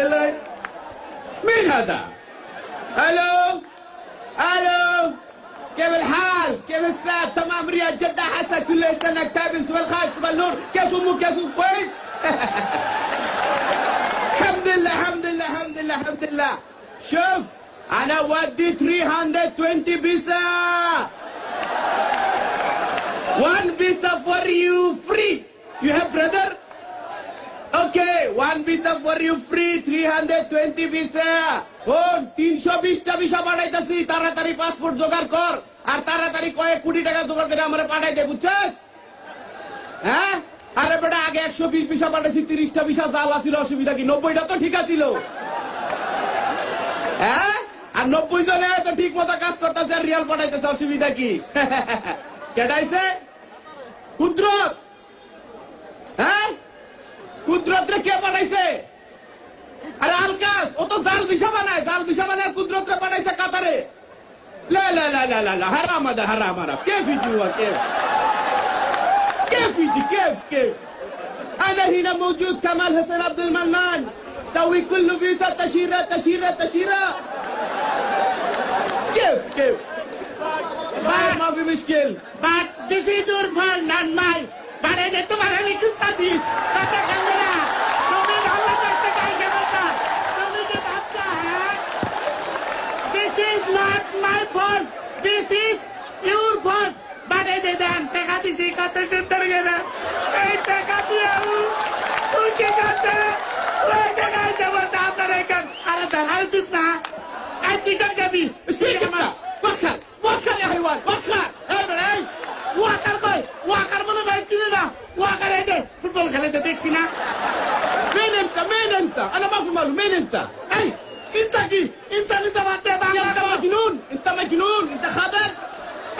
إلي. مين هذا؟ ألو ألو، كيف الحال؟ كيف الساعة؟ تمام، رياض، جدة، حسن، كل ايش لنا كتابين، سوى الخارج، سوى النور، كيف أمك؟ كيف كويس؟ الحمد لله الحمد لله الحمد لله الحمد لله. شوف أنا ودي 320 بيسا. 1 visa for you free. You have brother? Okay, 1 visa for you free, 320 visa. Oh, 320 visa পাঠাইতাছি, তাড়াতাড়ি passport জোগাড় কর আর তাড়াতাড়ি কয়েক কোটি টাকা জোগাড় করে আমারে পাঠাই দে, বুঝছস? হ্যাঁ? আরে বেটা, আগে 120 ভিসা পাঠাইছি, 30টা ভিসা জাল ছিল, অসুবিধা কি? 90টা তো ঠিক আছিল। হ্যাঁ? আর 90 জনে তো ঠিক মতো কাজ করতেছে, রিয়াল পাঠাইতেছে, অসুবিধা কি? কেটাইছে? কুদরত। হ্যাঁ? কুদরত রে কে পাঠাইছে? আরে আলকাস, ও তো জাল ভিসা বানায়, জাল ভিসা বানায় কুদরত রে পাঠাইছে কাতারে। লা লা লা লা লা লা, হারাম আদা হারাম হারাম। كيف يجي هو كيف؟ كيف يجي كيف؟ أنا هنا موجود كمال حسين عبد المنان، سوي كل فيزا تشيرة تشيرة تشيرة. كيف؟ ما في مشكل. But this is your fault, not mine. But I did তোমার আমি খুঁজতাছি। কথা কান্দে না। তুমি ভালো করতে চাইছো বলতা। তুমি কি ভাবছো, হ্যাঁ? This is not my fault. This is your fault. But I didn't. টাকা দিছি কত সুন্দর করে। এই টাকা দিয়ে আমি উঠে গেছে। ওই টাকা এসে বলতে আপনার এখান। আরে দাঁড়া উচিত না। এই তুই কোন যাবি? وخر يا حيوان وخر. এই ওয়াকার কই? ওয়াকার মনে হয় চিনি না। ওয়াকার এই যে ফুটবল খেলাতে দেখছি না। مين انت؟ انا ما في ماله. مين انت؟ এই ইনতা কি? ইনতা নিতে বাদে বাংলা انت مجنون، انت خبر.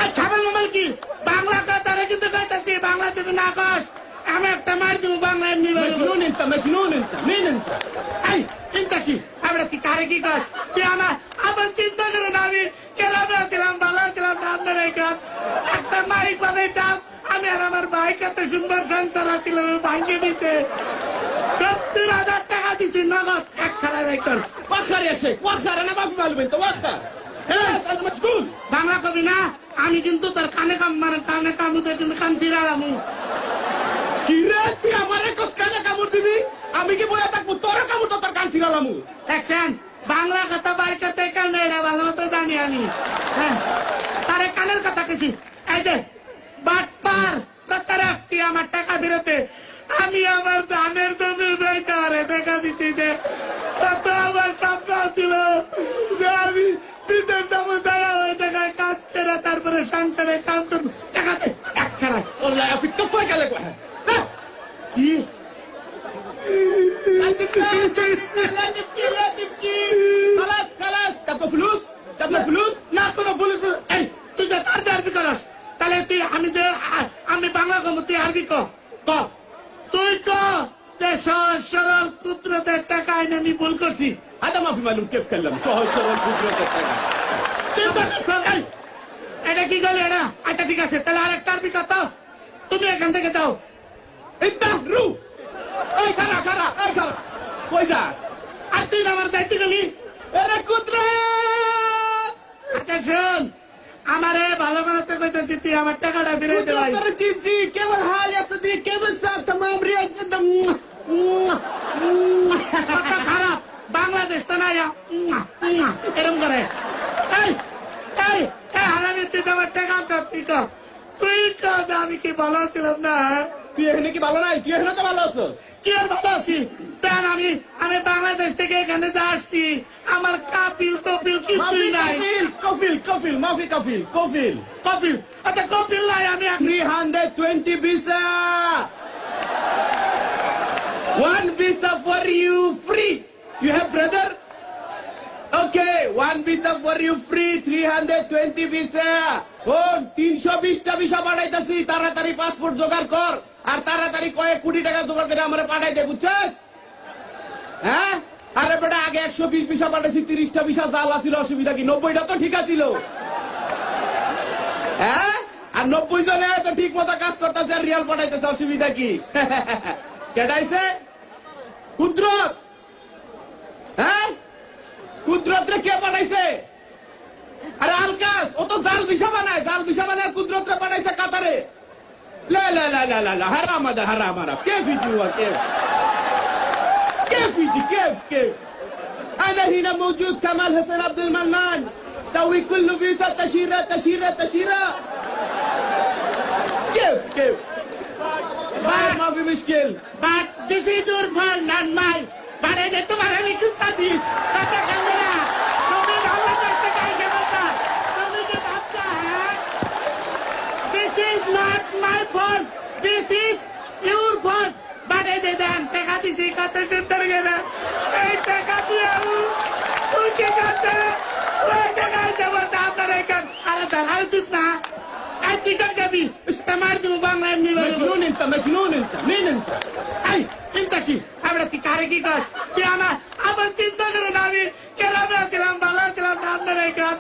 এই খাবার মোবাইল কি? বাংলা কথারে কিন্তু কইতাছি, বাংলা যদি না কস আমি একটা মার দিব বাংলা এমনি বলবো। مجنون انت. مين انت؟ এই ইনতা কি? আমরা তুই কারে কি কস? তুই আমার আবার চিন্তা করে না, আমি কেরামে ছিলাম, ভালো ছিলাম, আপনার এখান একটা মাইক বাজাইতাম আমি, আর আমার ভাই কত সুন্দর সংসার ছিল, ভাঙিয়ে দিছে। 70,000 টাকা দিছি নগদ এক খারাপ একজন। وخر يا شيخ وخر. انا ما في ماله انت وخر. خلاص انا مشغول. বাংলা কবি না আমি, কিন্তু তোর কানে কামুতে কিন্তু কান চিরালাম। কি রে, তুই আমারে কস কানে কামড় দিবি? আমি কি বলে থাকবো? তোর কামড় তো তোর কান ছিড়ালামু। দেখছেন বাংলা কথা বাড়ি করতে কানে, এটা ভালো মতো জানি আমি। হ্যাঁ, তারে কানের কথা কেছি। এই যে বাটপার প্রতারক, তুই আমার টাকা ফেরতে। আমি আমার ধানের জমি বেচারে টাকা দিচ্ছি, যে কত আমার স্বপ্ন ছিল যে আমি বিদেশ যাবো, যারা ওই জায়গায় কাজ করে তারপরে সংসারে কাম করবো। টাকাতে এক খারাপ والله في كفاك عليك واحد. ها কি لا تبكي. خلاص تبقى فلوس. না কোনো পুলিশ। এই তুই যে আরবি আরবি করস, তাহলে তুই আমি বাংলা কম, তুই আরবি ক। তুই ক যে সহজ সরল কুদরতের টাকা এনে আমি ভুল করছি। هذا ما في معلوم كيف كلم. شو هالشغل قدرة التاني. চিন্তা করছ? এই এটা কি গেল এটা? আচ্ছা ঠিক আছে, তাহলে আরেকটা আরবি কত? তুমি এখান থেকে যাও। انت رو. اي كرا. كويس. আর তুই আমার যাইতে গেলি। انا قدرة. আচ্ছা শোন, আমারে ভালো বানাতে কইতেছি, তুই আমার টাকাটা ফিরিয়ে দে ভাই। قدرة جي كيف الحال يا صديق؟ كيف الساعة؟ تمام رياض جدا. কথা খারাপ, বাংলাদেশ তো না এরম করে। এই এই হারামি, তুই আমার টাকা তুই ক, তুই ক আমি কি ভালো ছিলাম না? তুই এখানে কি ভালো নাই? তুই এখানে তো ভালো আছিস। কি আর ভালো আছি? দেন আমি বাংলাদেশ থেকে এখানে যা আসছি, আমার কাপিল তপিল কিছুই নাই। كفيل ما في كفيل. কপিল, আচ্ছা কপিল নাই, আমি 320 visa. 1 visa for you free. You have brother? Okay, 1 visa for you free, 320 visa. Oh, 320টা visa পাঠাইতাছি, তাড়াতাড়ি পাসপোর্ট জোগাড় কর আর তাড়াতাড়ি কয়েক কোটি টাকা জোগাড় করে আমারে পাঠাই দে, বুঝছস? হ্যাঁ? আরে বেটা, আগে 120 ভিসা পাঠাইছি, 30টা ভিসা জাল ছিল, অসুবিধা কি? 90টা তো ঠিক আছিল। হ্যাঁ? আর 90 জনে তো ঠিক মতো কাজ করতেছে, রিয়াল পাঠাইতেছে, অসুবিধা কি? কেটাইছে? কুদরত। কুদরতরে কে পাঠাইছে? আরে আলকাস, ও তো জাল ভিসা বানায় কুদরতরে পাঠাইছে কাতারে। লা লা লা লা লা লা হারাম আদা হারাম হারাম كيف يجي هو كيف يجي كيف انا هنا موجود كمال حسين عبد المنان سوي كل فيزا تشيره كيف ما في مشكل But this is your fault, not mine. বাড়ি যে তোমার আমি খুঁজতাছি কথা কেমন না তুমি ভালো করতে কাইছে বলতা তুমি কি ভাবছা হ্যাঁ This is not my fault. This is your fault. বাড়ি যে দেন টাকা দিছি কত সুন্দর গেলে এই টাকা দিয়ে উঠে গেছে ওই টাকা এসে বলতে আপনার এখান আরে ধরা উচিত না এই তুই কর যাবি ইস্তেমার দিব বাংলা এমনি مجنون انت مين انت এই চিন্তা কি আমরা তুই কারে কি কাজ তুই আমার চিন্তা করে না আমি কেরামে ছিলাম ভালো ছিলাম আপনার এখান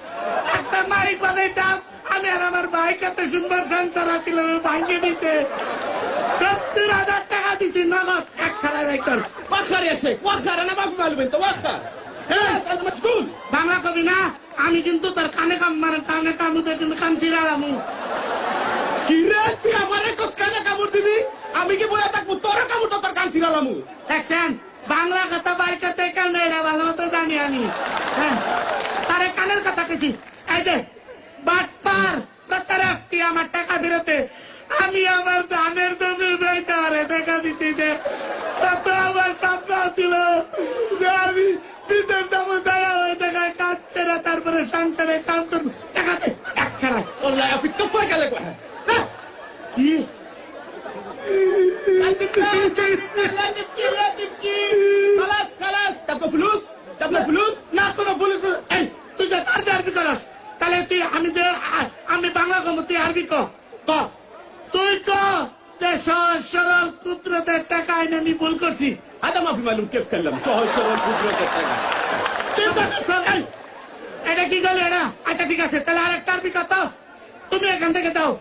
একটা মাইক বাজাইতাম আমি আর আমার ভাই কত সুন্দর সংসার ছিল ভাঙিয়ে দিছে 70,000 টাকা দিছি নগদ এক খারাপ একদম وخر يا شيخ وخر انا ما في معلوم انت وخر خلاص انت مشغول বাংলা কবি না আমি কিন্তু তোর কানে কামুতে কিন্তু কান ছিড়ালাম কি রে তুই আমারে কসকানে কামড় দিবি আমি কি বলে থাকবো তোর কামড় তো তোর কান ছিড়ালামু দেখছেন বাংলা কথা বাইর করতে কারণে এটা ভালো মতো জানি আমি হ্যাঁ তারে কানের কথা কেছি এই যে বাটপার প্রতারক তুই আমার টাকা ফেরতে আমি আমার ধানের জমি বেচারে টাকা দিচ্ছি যে তত আমার স্বপ্ন ছিল যে আমি বিদেশ যাবো যারা ওই জায়গায় কাজ করে তারপরে সংসারে কাম করবো টাকাতে এক খারাপ والله في كفاك عليك واحد ها কি لا تبكي خلاص تبقى فلوس না কোনো পুলিশ এই তুই যে আরবি করস তাহলে তুই আমি বাংলা কম তুই আরবি ক তুই ক যে সহজ সরল কুদরতের টাকা এনে আমি ভুল করছি هذا ما في معلوم كيف كلم سهل قدرة التاجر চিন্তা করছ এটা কি গেল এটা আচ্ছা ঠিক আছে তাহলে আরেকটা আরবি কত তুমি এখান থেকে যাও